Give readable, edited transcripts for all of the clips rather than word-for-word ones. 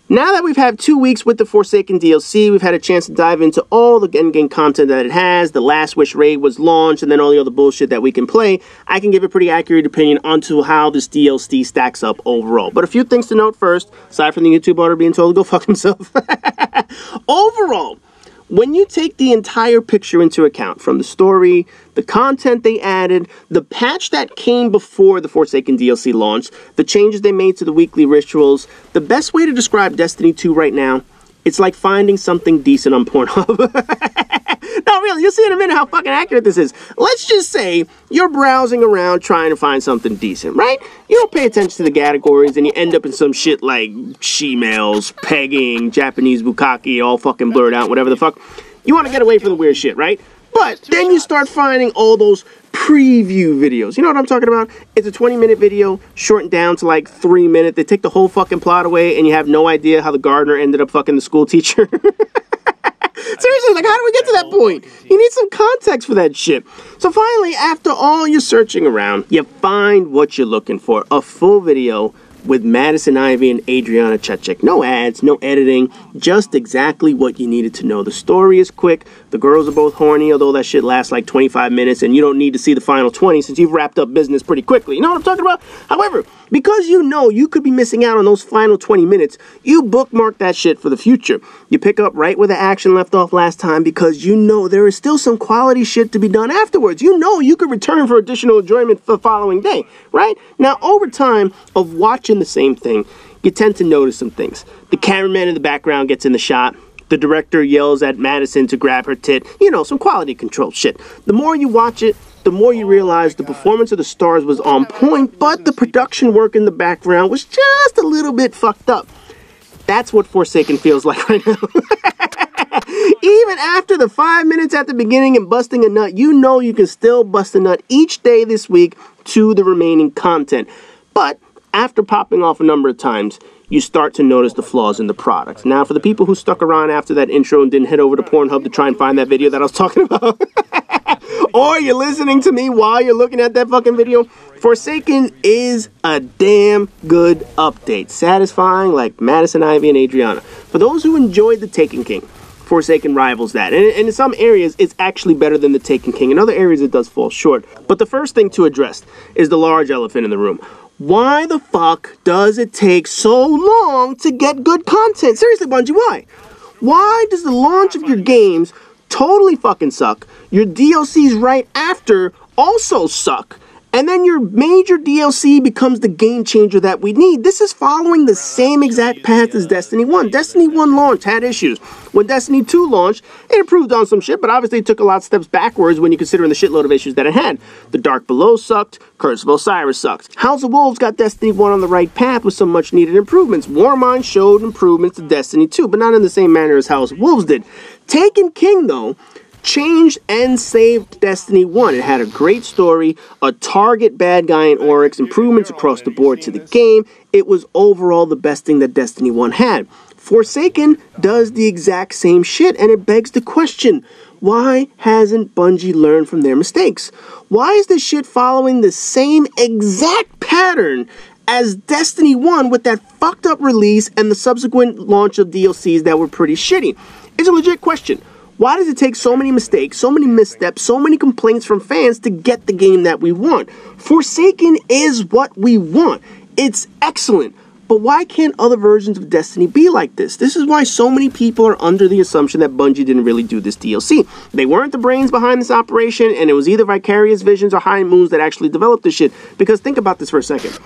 Now that we've had 2 weeks with the Forsaken DLC, we've had a chance to dive into all the endgame content that it has. The Last Wish raid was launched, and then all the other bullshit that we can play. I can give a pretty accurate opinion onto how this DLC stacks up overall. But a few things to note first, aside from the YouTube owner being told to go fuck himself. Overall, when you take the entire picture into account, from the story, the content they added, the patch that came before the Forsaken DLC launched, the changes they made to the weekly rituals, the best way to describe Destiny 2 right now, it's like finding something decent on Pornhub. No, really, you'll see in a minute how fucking accurate this is. Let's just say you're browsing around trying to find something decent, right? You don't pay attention to the categories and you end up in some shit like she-males, pegging, Japanese bukkake, all fucking blurred out, whatever the fuck. You want to get away from the weird shit, right? But then you start finding all those preview videos. You know what I'm talking about? It's a 20-minute video shortened down to like 3 minutes. They take the whole fucking plot away and you have no idea how the gardener ended up fucking the school teacher. Seriously, like, how do we get to that point? You need some context for that shit. So finally, after all your searching around, you find what you're looking for. A full video with Madison Ivy and Adriana Chechik. No ads, no editing, just exactly what you needed to know. The story is quick. The girls are both horny, although that shit lasts like 25 minutes, and you don't need to see the final 20 since you've wrapped up business pretty quickly. You know what I'm talking about? However, because you know you could be missing out on those final 20 minutes, you bookmark that shit for the future. You pick up right where the action left off last time because you know there is still some quality shit to be done afterwards. You know you could return for additional enjoyment for the following day, right? Now, over time of watching the same thing, you tend to notice some things. The cameraman in the background gets in the shot. The director yells at Madison to grab her tit. You know, some quality control shit. The more you watch it, the more you realize the performance of the stars was on point, but the production work in the background was just a little bit fucked up. That's what Forsaken feels like right now. Even after the 5 minutes at the beginning and busting a nut, you know you can still bust a nut each day this week to the remaining content. But after popping off a number of times, you start to notice the flaws in the product. Now, for the people who stuck around after that intro and didn't head over to Pornhub to try and find that video that I was talking about, or you're listening to me while you're looking at that fucking video, Forsaken is a damn good update. Satisfying like Madison Ivy and Adriana. For those who enjoyed the Taken King, Forsaken rivals that. And in some areas, it's actually better than the Taken King. In other areas, it does fall short. But the first thing to address is the large elephant in the room. Why the fuck does it take so long to get good content? Seriously, Bungie, why? Why does the launch of your games totally fucking suck? Your DLCs right after also suck. And then your major DLC becomes the game changer that we need. This is following the same exact path as Destiny 1. Destiny 1 launched, had issues. When Destiny 2 launched, it improved on some shit, but obviously it took a lot of steps backwards when you consider the shitload of issues that it had. The Dark Below sucked. Curse of Osiris sucked. House of Wolves got Destiny 1 on the right path with some much needed improvements. Warmind showed improvements to Destiny 2, but not in the same manner as House of Wolves did. Taken King, though, changed and saved Destiny 1. It had a great story, a target bad guy in Oryx, improvements across the board to the game. It was overall the best thing that Destiny 1 had. Forsaken does the exact same shit, and it begs the question, why hasn't Bungie learned from their mistakes? Why is this shit following the same exact pattern as Destiny 1 with that fucked up release and the subsequent launch of DLCs that were pretty shitty? It's a legit question. Why does it take so many mistakes, so many missteps, so many complaints from fans to get the game that we want? Forsaken is what we want. It's excellent. But why can't other versions of Destiny be like this? This is why so many people are under the assumption that Bungie didn't really do this DLC. They weren't the brains behind this operation, and it was either Vicarious Visions or High Moons that actually developed this shit. Because think about this for a second.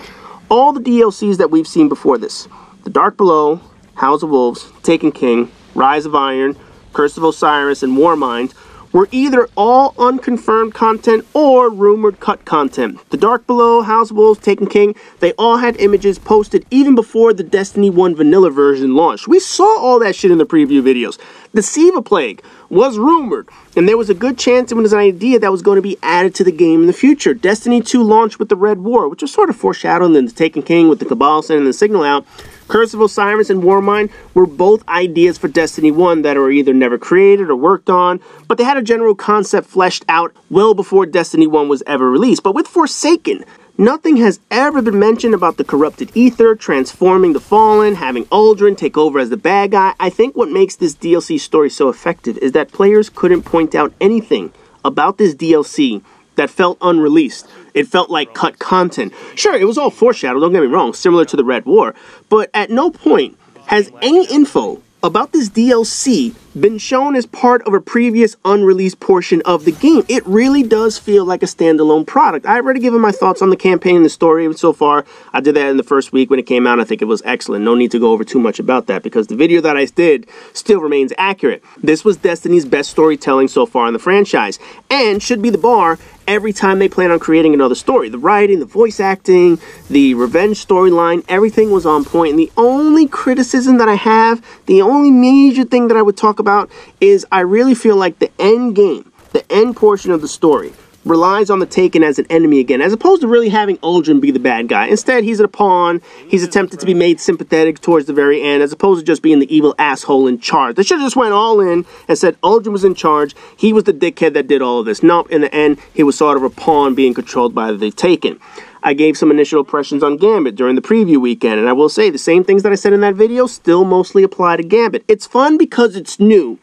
All the DLCs that we've seen before this, The Dark Below, House of Wolves, Taken King, Rise of Iron, Curse of Osiris, and Warmind, were either all unconfirmed content or rumored cut content. The Dark Below, House of Wolves, Taken King, they all had images posted even before the Destiny 1 vanilla version launched. We saw all that shit in the preview videos. The Siva Plague was rumored, and there was a good chance it was an idea that was going to be added to the game in the future. Destiny 2 launched with the Red War, which was sort of foreshadowed in the Taken King with the Cabal sending the signal out. Curse of Osiris and Warmind were both ideas for Destiny 1 that were either never created or worked on, but they had a general concept fleshed out well before Destiny 1 was ever released. But with Forsaken, Nothing has ever been mentioned about the corrupted ether, transforming the fallen, having Aldrin take over as the bad guy. I think what makes this DLC story so effective is that players couldn't point out anything about this DLC that felt unreleased. It felt like cut content. Sure, it was all foreshadowed, don't get me wrong, similar to the Red War, but at no point has any info about this DLC been shown as part of a previous unreleased portion of the game. It really does feel like a standalone product. I've already given my thoughts on the campaign and the story so far. I did that in the first week when it came out. I think it was excellent. No need to go over too much about that because the video that I did still remains accurate. This was Destiny's best storytelling so far in the franchise and should be the bar every time they plan on creating another story. The writing, the voice acting, the revenge storyline, everything was on point. And the only criticism that I have, the only major thing that I would talk about is I really feel like the end game, the end portion of the story, relies on the Taken as an enemy again, as opposed to really having Aldrin be the bad guy. Instead, he's a pawn. He's attempted to be made sympathetic towards the very end, as opposed to just being the evil asshole in charge. They should have just went all in and said Aldrin was in charge. He was the dickhead that did all of this. Nope, in the end, he was sort of a pawn being controlled by the Taken. I gave some initial impressions on Gambit during the preview weekend, and I will say the same things that I said in that video still mostly apply to Gambit. It's fun because it's new,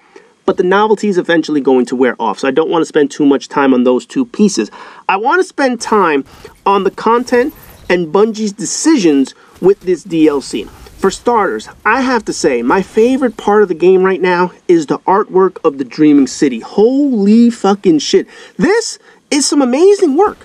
but the novelty is eventually going to wear off, so I don't want to spend too much time on those two pieces. I want to spend time on the content and Bungie's decisions with this DLC. For starters, I have to say, my favorite part of the game right now is the artwork of the Dreaming City. Holy fucking shit. This is some amazing work.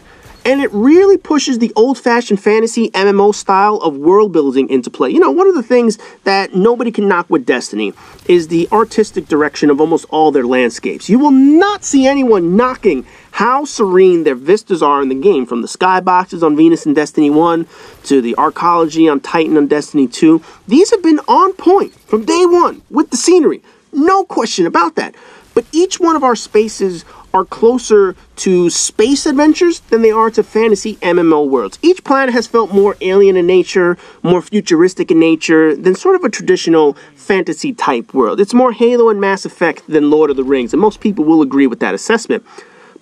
And it really pushes the old-fashioned fantasy MMO style of world building into play. You know, one of the things that nobody can knock with Destiny is the artistic direction of almost all their landscapes. You will not see anyone knocking how serene their vistas are in the game, from the skyboxes on Venus in Destiny 1 to the arcology on Titan on Destiny 2. These have been on point from day one with the scenery. No question about that. But each one of our spaces are closer to space adventures than they are to fantasy MMO worlds. Each planet has felt more alien in nature, more futuristic in nature than sort of a traditional fantasy type world. It's more Halo and Mass Effect than Lord of the Rings, and most people will agree with that assessment.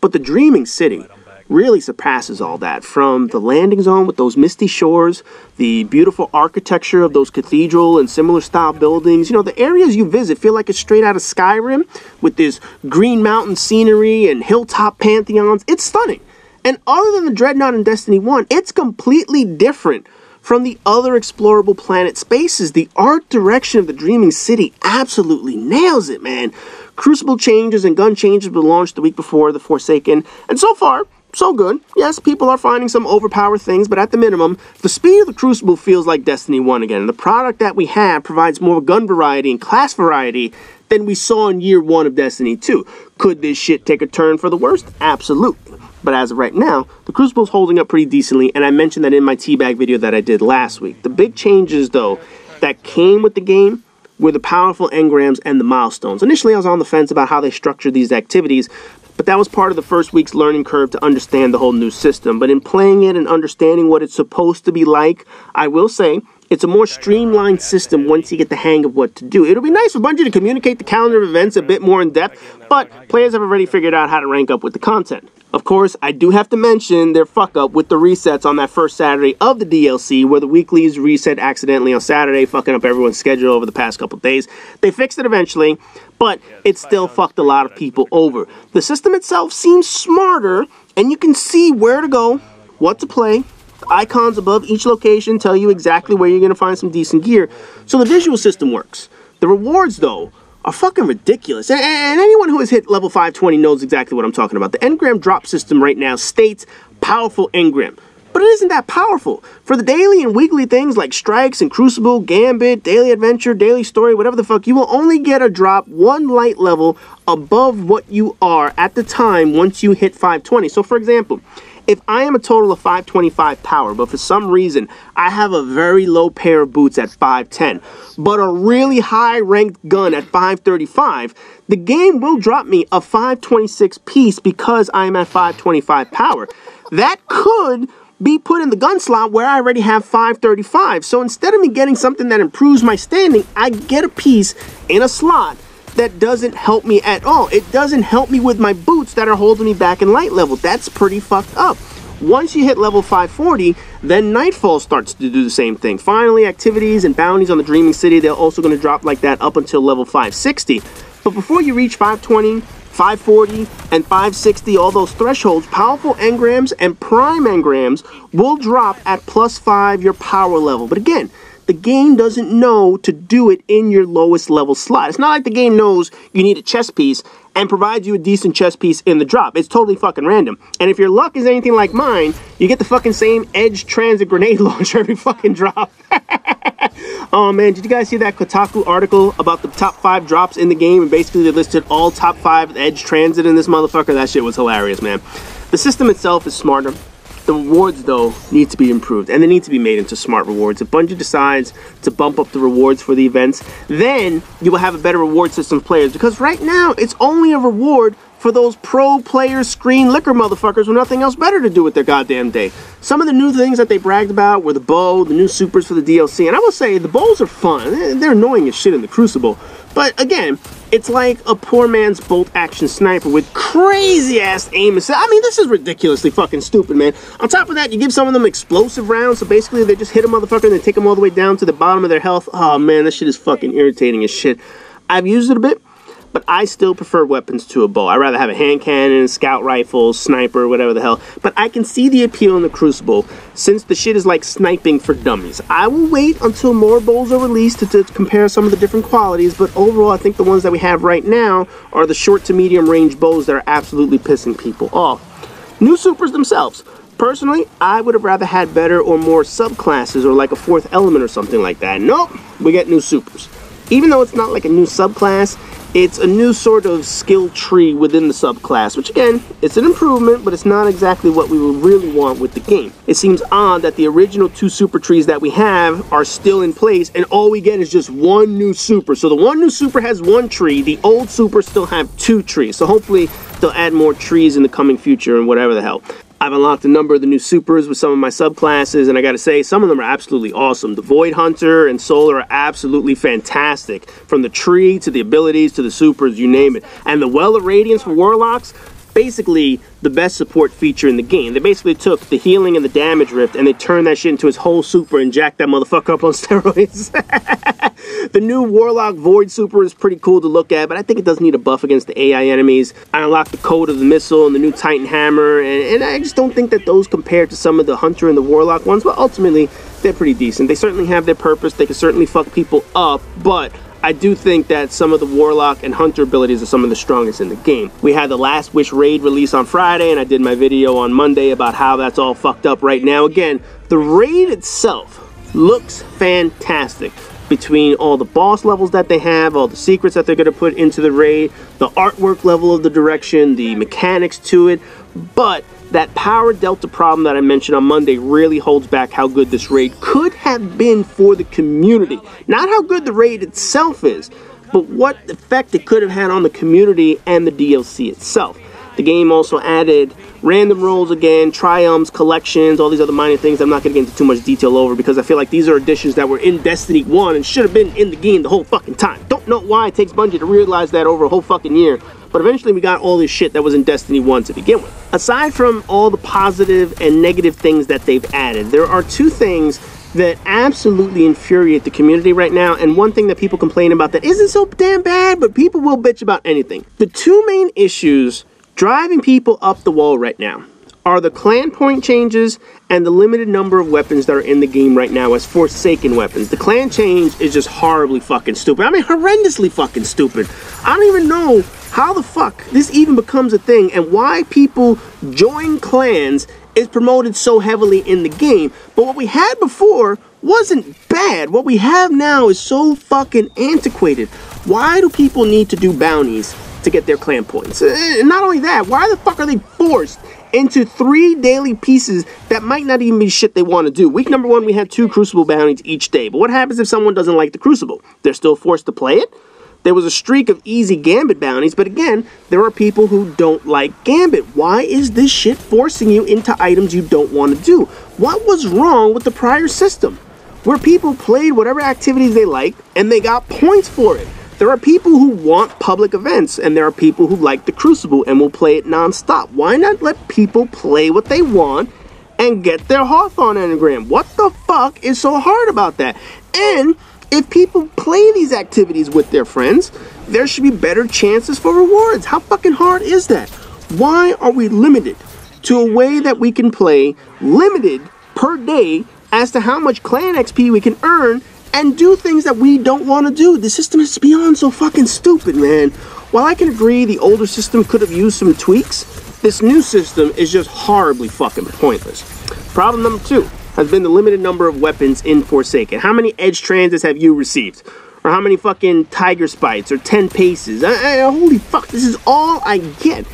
But the Dreaming City really surpasses all that. From the landing zone with those misty shores, the beautiful architecture of those cathedral and similar style buildings. You know, the areas you visit feel like it's straight out of Skyrim with this green mountain scenery and hilltop pantheons. It's stunning. And other than the Dreadnought in Destiny 1, it's completely different from the other explorable planet spaces. The art direction of the Dreaming City absolutely nails it, man. Crucible changes and gun changes were launched the week before the Forsaken, and so far, so good. Yes, people are finding some overpowered things, but at the minimum, the speed of the Crucible feels like Destiny 1 again. And the product that we have provides more gun variety and class variety than we saw in year 1 of Destiny 2. Could this shit take a turn for the worst? Absolutely. But as of right now, the Crucible's holding up pretty decently, and I mentioned that in my teabag video that I did last week. The big changes, though, that came with the game were the powerful engrams and the milestones. Initially, I was on the fence about how they structured these activities, but that was part of the first week's learning curve to understand the whole new system. But in playing it and understanding what it's supposed to be like, I will say it's a more streamlined system once you get the hang of what to do. It'll be nice for Bungie to communicate the calendar of events a bit more in depth, but players have already figured out how to rank up with the content. Of course, I do have to mention their fuck up with the resets on that first Saturday of the DLC, where the weeklies reset accidentally on Saturday, fucking up everyone's schedule over the past couple days. They fixed it eventually, but it still fucked a lot of people over. The system itself seems smarter, and you can see where to go, what to play. The icons above each location tell you exactly where you're going to find some decent gear, so the visual system works. The rewards, though, are fucking ridiculous. And anyone who has hit level 520 knows exactly what I'm talking about. The engram drop system right now states powerful engram, but it isn't that powerful. For the daily and weekly things like strikes and Crucible, Gambit, daily adventure, daily story, whatever the fuck, you will only get a drop 1 light level above what you are at the time once you hit 520. So for example, if I am a total of 525 power, but for some reason I have a very low pair of boots at 510, but a really high ranked gun at 535, the game will drop me a 526 piece because I am at 525 power. That could be put in the gun slot where I already have 535. So instead of me getting something that improves my standing, I get a piece in a slot that doesn't help me at all. It doesn't help me with my boots that are holding me back in light level. That's pretty fucked up. Once you hit level 540, then Nightfall starts to do the same thing. Finally, activities and bounties on the Dreaming City, they're also going to drop like that up until level 560. But before you reach 520, 540, and 560, all those thresholds, powerful engrams and prime engrams will drop at +5 your power level. But again, the game doesn't know to do it in your lowest level slot. It's not like the game knows you need a chess piece and provides you a decent chess piece in the drop. It's totally fucking random. And if your luck is anything like mine, you get the fucking same edge transit grenade launcher every fucking drop. Oh man, did you guys see that Kotaku article about the top 5 drops in the game? And basically they listed all top 5 edge transit in this motherfucker. That shit was hilarious, man. The system itself is smarter. The rewards, though, need to be improved, and they need to be made into smart rewards. If Bungie decides to bump up the rewards for the events, then you will have a better reward system for players, because right now, it's only a reward for those pro player screen liquor motherfuckers with nothing else better to do with their goddamn day. Some of the new things that they bragged about were the bow, the new supers for the DLC, and I will say, the bows are fun. They're annoying as shit in the Crucible, but again, it's like a poor man's bolt-action sniper with crazy-ass aim assist. I mean, this is ridiculously fucking stupid, man. On top of that, you give some of them explosive rounds, so basically they just hit a motherfucker and they take them all the way down to the bottom of their health. Oh, man, that shit is fucking irritating as shit. I've used it a bit, but I still prefer weapons to a bow. I'd rather have a hand cannon, scout rifle, sniper, whatever the hell. But I can see the appeal in the Crucible, since the shit is like sniping for dummies. I will wait until more bows are released to compare some of the different qualities, but overall I think the ones that we have right now are the short to medium range bows that are absolutely pissing people off. New supers themselves. Personally, I would have rather had better or more subclasses or like a 4th element or something like that. Nope, we get new supers. Even though it's not like a new subclass, it's a new sort of skill tree within the subclass, which again, it's an improvement, but it's not exactly what we would really want with the game. It seems odd that the original 2 super trees that we have are still in place, and all we get is just 1 new super. So the 1 new super has 1 tree, the old super still have 2 trees. So hopefully they'll add more trees in the coming future and whatever the hell. I've unlocked a number of the new supers with some of my subclasses, and I gotta say, some of them are absolutely awesome. The Void Hunter and Solar are absolutely fantastic. From the tree, to the abilities, to the supers, you name it. And the Well of Radiance for Warlocks, basically the best support feature in the game. They basically took the healing and the damage rift, and they turned that shit into his whole super and jacked that motherfucker up on steroids. The new Warlock Void super is pretty cool to look at, but I think it does need a buff against the AI enemies. I unlocked the Code of the Missile and the new Titan Hammer, and I just don't think that those compare to some of the Hunter and the Warlock ones, but ultimately, they're pretty decent. They certainly have their purpose. They can certainly fuck people up, but I do think that some of the Warlock and Hunter abilities are some of the strongest in the game. We had the Last Wish raid release on Friday, and I did my video on Monday about how that's all fucked up right now. Again, the raid itself looks fantastic. Between all the boss levels that they have, all the secrets that they're going to put into the raid, the artwork level of the direction, the mechanics to it, but that power delta problem that I mentioned on Monday really holds back how good this raid could have been for the community. Not how good the raid itself is, but what effect it could have had on the community and the DLC itself. The game also added random rolls again, triumphs, collections, all these other minor things I'm not going to get into too much detail over, because I feel like these are additions that were in Destiny 1 and should have been in the game the whole fucking time. Don't know why it takes Bungie to realize that over a whole fucking year, but eventually we got all this shit that was in Destiny 1 to begin with. Aside from all the positive and negative things that they've added, there are 2 things that absolutely infuriate the community right now, and one thing that people complain about that isn't so damn bad, but people will bitch about anything. The 2 main issues driving people up the wall right now are the clan point changes and the limited number of weapons that are in the game right now as Forsaken weapons. The clan change is just horribly fucking stupid. I mean, horrendously fucking stupid. I don't even know how the fuck this even becomes a thing and why people join clans is promoted so heavily in the game. But what we had before wasn't bad. What we have now is so fucking antiquated. Why do people need to do bounties to get their clan points? And not only that, why the fuck are they forced into 3 daily pieces that might not even be shit they want to do? Week number 1, we had 2 Crucible bounties each day. But what happens if someone doesn't like the Crucible? They're still forced to play it? There was a streak of easy Gambit bounties, but again, there are people who don't like Gambit. Why is this shit forcing you into items you don't want to do? What was wrong with the prior system, where people played whatever activities they liked and they got points for it? There are people who want public events, and there are people who like the Crucible and will play it non-stop. Why not let people play what they want and get their Hawthorne engram. What the fuck is so hard about that? And if people play these activities with their friends, there should be better chances for rewards. How fucking hard is that? Why are we limited to a way that we can play, limited per day as to how much clan XP we can earn and do things that we don't want to do? The system is beyond so fucking stupid, man. While I can agree the older system could have used some tweaks, this new system is just horribly fucking pointless. Problem number 2 has been the limited number of weapons in Forsaken. How many edge transits have you received? Or how many fucking tiger spites or 10 paces? Holy fuck, this is all I get.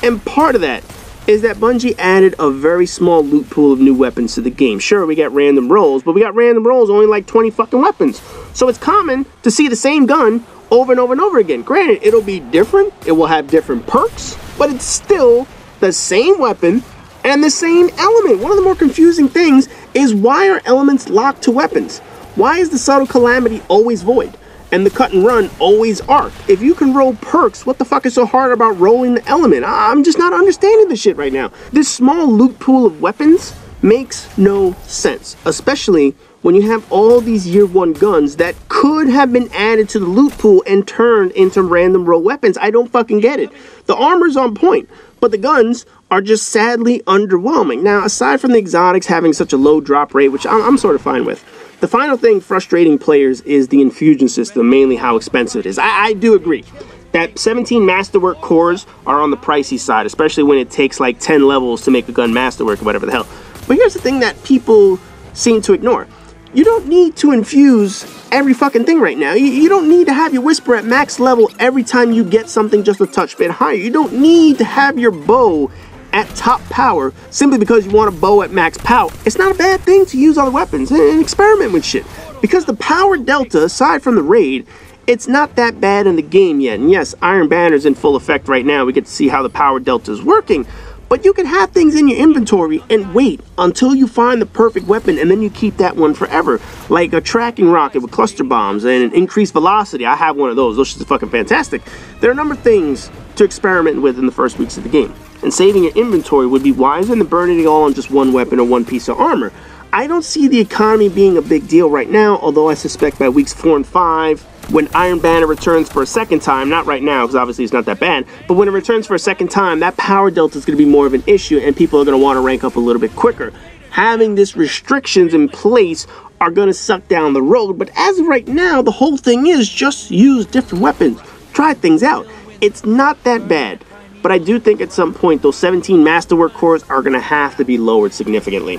And part of that is that Bungie added a very small loot pool of new weapons to the game. Sure, we got random rolls, but we got random rolls only like 20 fucking weapons. So it's common to see the same gun over and over and over again. Granted, it'll be different, it will have different perks, but it's still the same weapon and the same element. One of the more confusing things is, why are elements locked to weapons? Why is the subtle calamity always void and the cut and run always arc? If you can roll perks, what the fuck is so hard about rolling the element? I'm just not understanding this shit right now. This small loot pool of weapons makes no sense, especially when you have all these year 1 guns that could have been added to the loot pool and turned into random roll weapons. I don't fucking get it. The armor's on point, but the guns are just sadly underwhelming. Now, aside from the exotics having such a low drop rate, which I'm sort of fine with, the final thing frustrating players is the infusion system, mainly how expensive it is. I do agree that 17 masterwork cores are on the pricey side, especially when it takes like 10 levels to make a gun masterwork or whatever the hell. But here's the thing that people seem to ignore. You don't need to infuse every fucking thing right now. You don't need to have your whisper at max level every time you get something just a touch bit higher. You don't need to have your bow at top power simply because you want a bow at max power. It's not a bad thing to use other weapons and experiment with shit, because the power delta, aside from the raid, it's not that bad in the game yet. And yes, Iron Banner's in full effect right now. We get to see how the power delta is working. But you can have things in your inventory and wait until you find the perfect weapon, and then you keep that one forever. Like a tracking rocket with cluster bombs and an increased velocity. I have one of those. Those are fucking fantastic. There are a number of things to experiment with in the first weeks of the game. And saving your inventory would be wiser than burning it all on just one weapon or one piece of armor. I don't see the economy being a big deal right now, although I suspect by weeks 4 and 5, when Iron Banner returns for a second time, not right now because obviously it's not that bad, but when it returns for a second time, that power delta is going to be more of an issue and people are going to want to rank up a little bit quicker. Having these restrictions in place are going to suck down the road, but as of right now, the whole thing is just use different weapons, try things out. It's not that bad, but I do think at some point those 17 masterwork cores are going to have to be lowered significantly.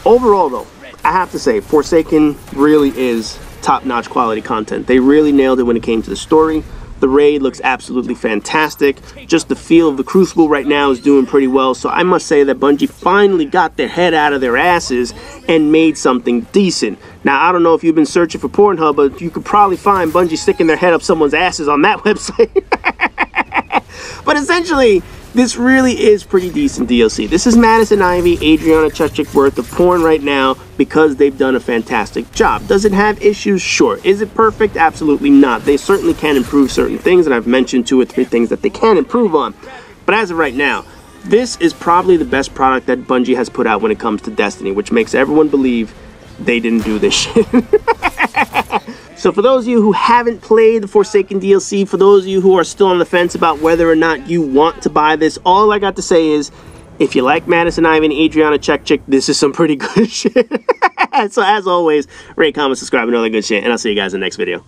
Overall though, I have to say, Forsaken really is top-notch quality content. They really nailed it when it came to the story. The raid looks absolutely fantastic. Just the feel of the Crucible right now is doing pretty well. So I must say that Bungie finally got their head out of their asses and made something decent. Now, I don't know if you've been searching for Pornhub, but you could probably find Bungie sticking their head up someone's asses on that website. But essentially, this really is pretty decent DLC. This is Madison Ivy, Adriana Chechik worth of porn right now because they've done a fantastic job. Does it have issues? Sure. Is it perfect? Absolutely not. They certainly can improve certain things, and I've mentioned 2 or 3 things that they can improve on. But as of right now, this is probably the best product that Bungie has put out when it comes to Destiny, which makes everyone believe they didn't do this shit. So for those of you who haven't played the Forsaken DLC, for those of you who are still on the fence about whether or not you want to buy this, all I got to say is, if you like Madison Ivy and Adriana Chechik, this is some pretty good shit. So as always, rate, comment, subscribe, and all that good shit, and I'll see you guys in the next video.